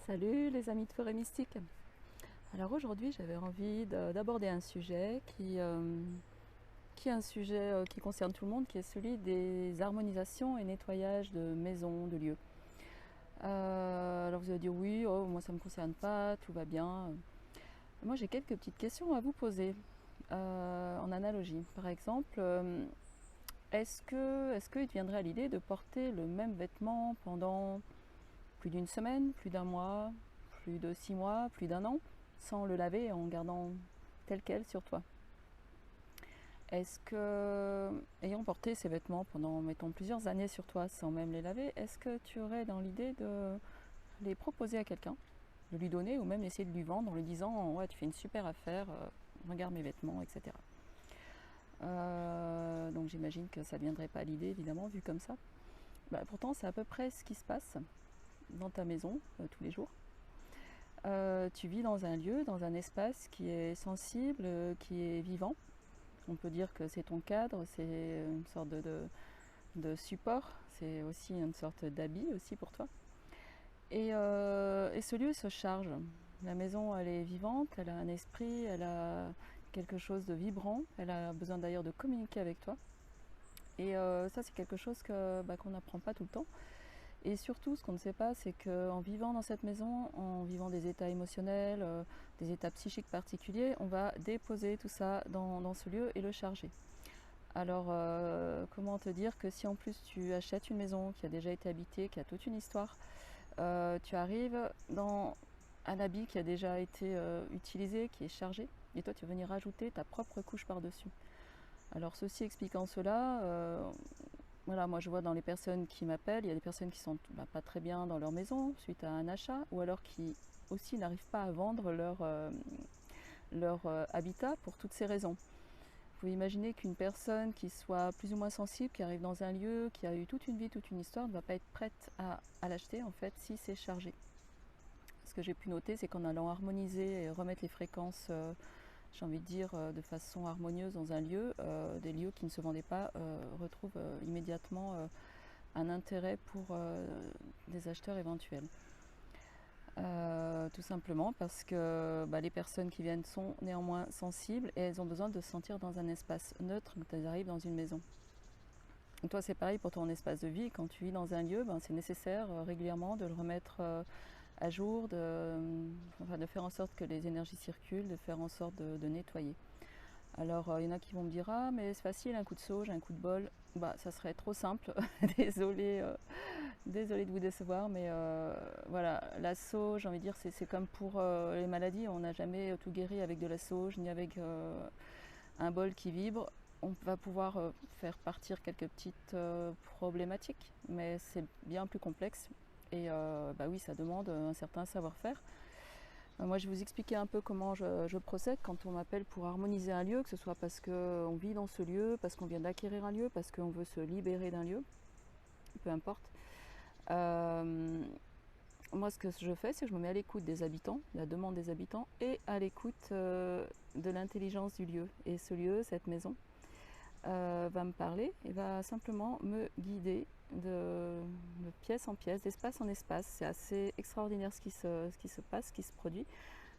Salut les amis de Forêt Mystique. Alors aujourd'hui j'avais envie d'aborder un sujet qui est un sujet qui concerne tout le monde, qui est celui des harmonisations et nettoyages de maisons, de lieux. Alors vous allez dire oui, oh, moi ça ne me concerne pas, tout va bien. Moi j'ai quelques petites questions à vous poser en analogie. Par exemple, est-ce qu'il te viendrait à l'idée de porter le même vêtement pendant plus d'une semaine, plus d'un mois, plus de 6 mois, plus d'un an, sans le laver, en gardant tel quel sur toi? Est-ce que, ayant porté ces vêtements pendant, mettons, plusieurs années sur toi sans même les laver, est-ce que tu aurais dans l'idée de les proposer à quelqu'un, de lui donner ou même essayer de lui vendre en lui disant ouais, tu fais une super affaire, regarde mes vêtements, etc. Donc j'imagine que ça ne viendrait pas à l'idée évidemment vu comme ça. Pourtant c'est à peu près ce qui se passe dans ta maison tous les jours. Tu vis dans un lieu, dans un espace qui est sensible, qui est vivant. On peut dire que c'est ton cadre, c'est une sorte de support, c'est aussi une sorte d'habit aussi pour toi. Et ce lieu se charge. La maison, elle est vivante, elle a un esprit, elle a quelque chose de vibrant, elle a besoin d'ailleurs de communiquer avec toi. Et ça, c'est quelque chose qu'on n'apprend pas tout le temps. Et surtout, ce qu'on ne sait pas, c'est qu'en vivant dans cette maison, en vivant des états émotionnels, des états psychiques particuliers, on va déposer tout ça dans ce lieu et le charger. Alors, comment te dire que si en plus tu achètes une maison qui a déjà été habitée, qui a toute une histoire, tu arrives dans un habit qui a déjà été utilisé, qui est chargé, et toi tu vas venir rajouter ta propre couche par-dessus. Alors, ceci expliquant cela, voilà, moi je vois dans les personnes qui m'appellent, il y a des personnes qui sont pas très bien dans leur maison suite à un achat, ou alors qui aussi n'arrivent pas à vendre leur habitat pour toutes ces raisons. Vous pouvez imaginer qu'une personne qui soit plus ou moins sensible, qui arrive dans un lieu, qui a eu toute une vie, toute une histoire, ne va pas être prête à l'acheter en fait si c'est chargé. Ce que j'ai pu noter, c'est qu'en allant harmoniser et remettre les fréquences j'ai envie de dire, de façon harmonieuse dans un lieu, des lieux qui ne se vendaient pas retrouvent immédiatement un intérêt pour des acheteurs éventuels. Tout simplement parce que les personnes qui viennent sont néanmoins sensibles et elles ont besoin de se sentir dans un espace neutre quand elles arrivent dans une maison. Et toi c'est pareil pour ton espace de vie, quand tu vis dans un lieu, c'est nécessaire régulièrement de le remettre à jour, de faire en sorte que les énergies circulent, de faire en sorte de nettoyer. Alors il y en a qui vont me dire ah mais c'est facile, un coup de sauge, un coup de bol, ça serait trop simple, désolée de vous décevoir, mais voilà, la sauge, j'ai envie de dire, c'est comme pour les maladies, on n'a jamais tout guéri avec de la sauge, ni avec un bol qui vibre. On va pouvoir faire partir quelques petites problématiques, mais c'est bien plus complexe. Et oui, ça demande un certain savoir-faire. Moi, je vais vous expliquer un peu comment je procède quand on m'appelle pour harmoniser un lieu, que ce soit parce qu'on vit dans ce lieu, parce qu'on vient d'acquérir un lieu, parce qu'on veut se libérer d'un lieu, peu importe. Moi, ce que je fais, c'est que je me mets à l'écoute des habitants, la demande des habitants, et à l'écoute de l'intelligence du lieu. Et ce lieu, cette maison, va me parler et va simplement me guider de pièce en pièce, d'espace en espace. C'est assez extraordinaire ce qui se passe, ce qui se produit.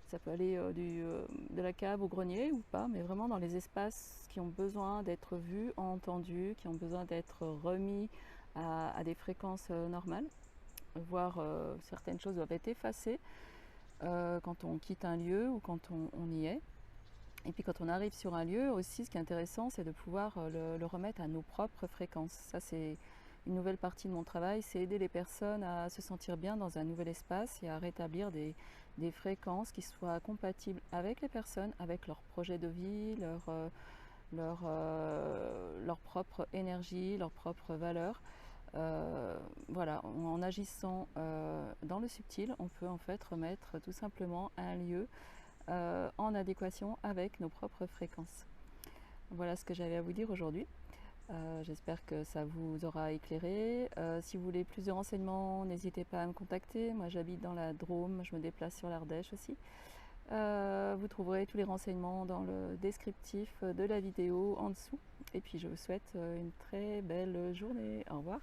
Ça peut aller de la cave au grenier ou pas, mais vraiment dans les espaces qui ont besoin d'être vus, entendus, qui ont besoin d'être remis à des fréquences normales, voire certaines choses doivent être effacées quand on quitte un lieu ou quand on y est. Et puis quand on arrive sur un lieu aussi, ce qui est intéressant, c'est de pouvoir le remettre à nos propres fréquences. Ça, c'est une nouvelle partie de mon travail, c'est aider les personnes à se sentir bien dans un nouvel espace et à rétablir des fréquences qui soient compatibles avec les personnes, avec leur projet de vie, leur propre énergie, leur propre valeur. Voilà, en agissant dans le subtil, on peut en fait remettre tout simplement un lieu en adéquation avec nos propres fréquences. Voilà ce que j'avais à vous dire aujourd'hui. J'espère que ça vous aura éclairé. Si vous voulez plus de renseignements, n'hésitez pas à me contacter. Moi j'habite dans la Drôme, je me déplace sur l'Ardèche aussi. Vous trouverez tous les renseignements dans le descriptif de la vidéo en dessous. Et puis je vous souhaite une très belle journée. Au revoir.